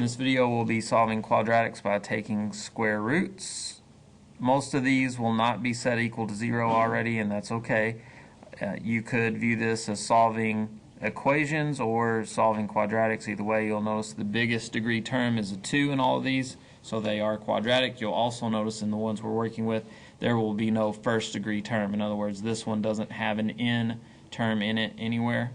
In this video we'll be solving quadratics by taking square roots. Most of these will not be set equal to 0 already, and that's okay. You could view this as solving equations or solving quadratics. Either way, you'll notice the biggest degree term is a 2 in all of these, so they are quadratic. You'll also notice in the ones we're working with there will be no first degree term. In other words, this one doesn't have an n term in it anywhere,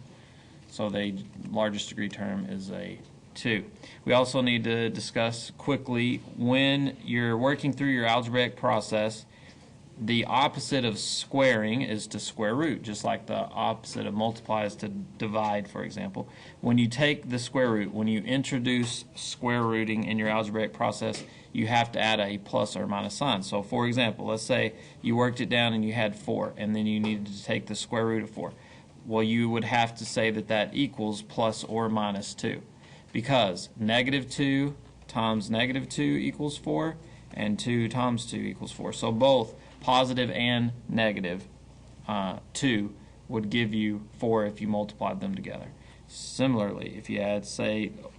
so the largest degree term is a 2. We also need to discuss quickly, when you're working through your algebraic process, the opposite of squaring is to square root, just like the opposite of multiply is to divide, for example. When you take the square root, when you introduce square rooting in your algebraic process, you have to add a plus or minus sign. So for example, let's say you worked it down and you had 4, and then you needed to take the square root of 4. Well, you would have to say that that equals plus or minus 2. Because negative 2 times negative 2 equals 4, and 2 times 2 equals 4. So both positive and negative 2 would give you 4 if you multiplied them together. Similarly, if you had,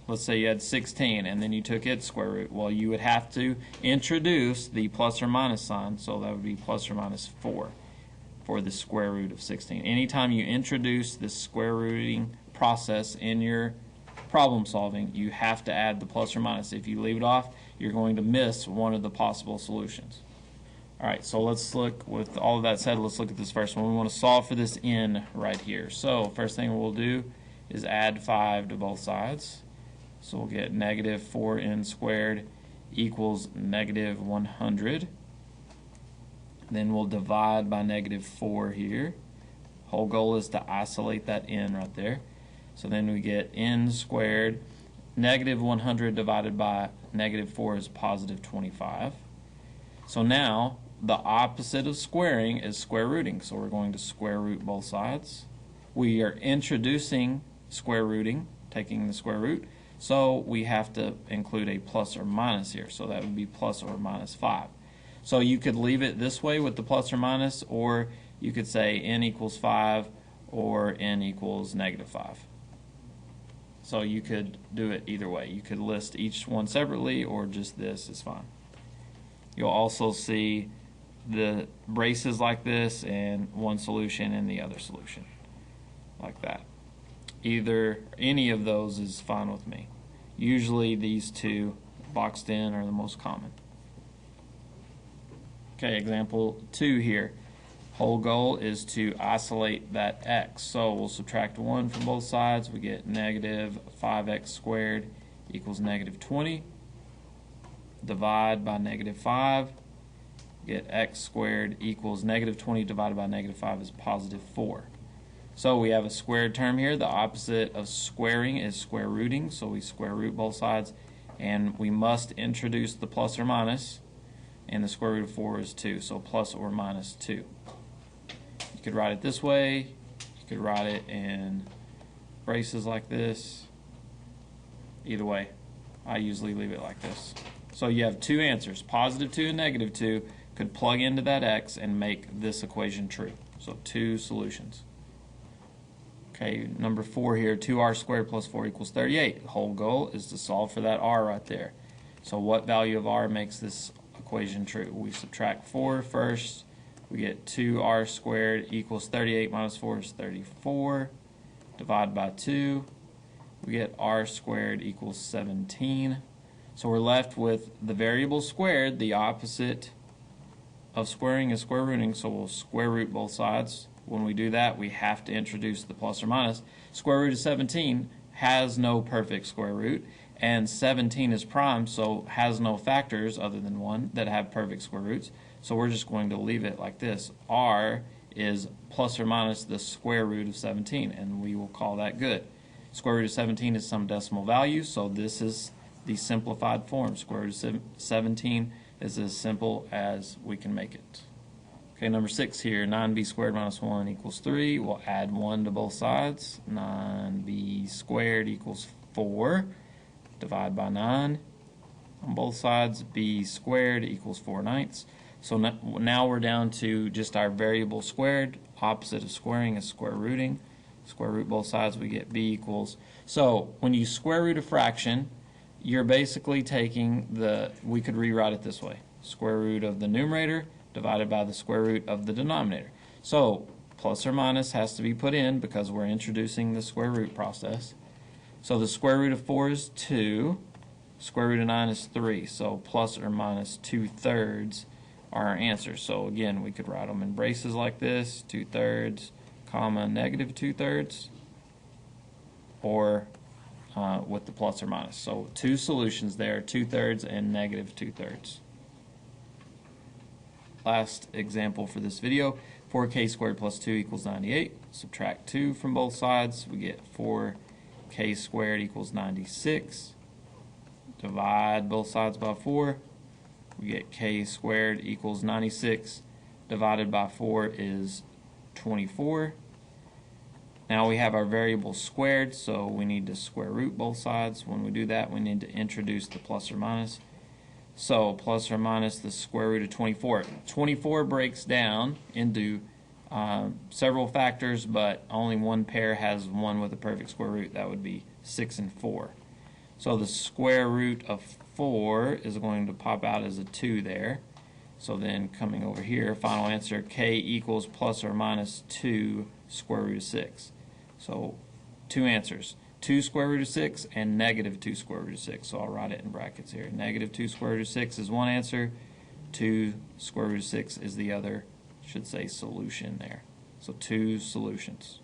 let's say you had 16 and then you took its square root, well, you would have to introduce the plus or minus sign, so that would be plus or minus 4 for the square root of 16. Anytime you introduce this square rooting process in your problem solving, you have to add the plus or minus. If you leave it off, you're going to miss one of the possible solutions. Alright, so let's look, with all of that said, let's look at this first one. We want to solve for this n right here. So first thing we'll do is add 5 to both sides. So we'll get negative 4n squared equals negative 100. Then we'll divide by negative 4 here. Whole goal is to isolate that n right there. So then we get n squared. Negative 100 divided by negative 4 is positive 25. So now the opposite of squaring is square rooting. So we're going to square root both sides. We are introducing square rooting, taking the square root. So we have to include a plus or minus here. So that would be plus or minus 5. So you could leave it this way with the plus or minus, or you could say n equals 5 or n equals negative 5. So you could do it either way. You could list each one separately, or just this is fine. You'll also see the braces like this and one solution and the other solution like that. Any of those is fine with me. Usually these two boxed in are the most common. Okay, example 2 here. Whole goal is to isolate that x. So we'll subtract 1 from both sides. We get negative 5x squared equals negative 20. Divide by negative 5. Get x squared equals negative 20 divided by negative 5 is positive 4. So we have a squared term here. The opposite of squaring is square rooting. So we square root both sides. And we must introduce the plus or minus. And the square root of 4 is 2. So plus or minus 2. You could write it this way. You could write it in braces like this. Either way, I usually leave it like this. So you have two answers, positive 2 and negative 2, could plug into that x and make this equation true. So two solutions. Okay, number 4 here, 2r squared plus 4 equals 38. The whole goal is to solve for that r right there. So what value of r makes this equation true? We subtract 4 first. We get 2r squared equals 38 minus 4 is 34. Divide by 2. We get r squared equals 17. So we're left with the variable squared. The opposite of squaring is square rooting, so we'll square root both sides. When we do that, we have to introduce the plus or minus. Square root of 17 has no perfect square root, and 17 is prime, so has no factors other than 1 that have perfect square roots. So we're just going to leave it like this. R is plus or minus the square root of 17, and we will call that good. Square root of 17 is some decimal value, so this is the simplified form. Square root of 17 is as simple as we can make it. Okay, number 6 here, 9b squared minus 1 equals 3. We'll add 1 to both sides. 9b squared equals 4. Divide by 9 on both sides. B squared equals 4/9. So now we're down to just our variable squared. Opposite of squaring is square rooting. Square root both sides, we get b equals. So when you square root a fraction, you're basically taking we could rewrite it this way. Square root of the numerator divided by the square root of the denominator. So plus or minus has to be put in because we're introducing the square root process. So the square root of 4 is 2. Square root of 9 is 3. So plus or minus 2/3 are our answers. So again, we could write them in braces like this, 2/3, comma, negative 2/3, or with the plus or minus. So two solutions there, 2/3 and negative 2/3. Last example for this video, 4k squared plus 2 equals 98. Subtract 2 from both sides, we get 4k squared equals 96. Divide both sides by 4, we get k squared equals 96 divided by 4 is 24. Now we have our variable squared, so we need to square root both sides. When we do that, we need to introduce the plus or minus. So plus or minus the square root of 24. 24 breaks down into several factors, but only one pair has one with a perfect square root. That would be 6 and 4. So the square root of 4 is going to pop out as a 2 there. So then coming over here, final answer, k equals plus or minus 2 square root of 6. So two answers, 2 square root of 6 and negative 2 square root of 6. So I'll write it in brackets here. Negative 2 square root of 6 is one answer, 2 square root of 6 is the other, should say solution there. So two solutions.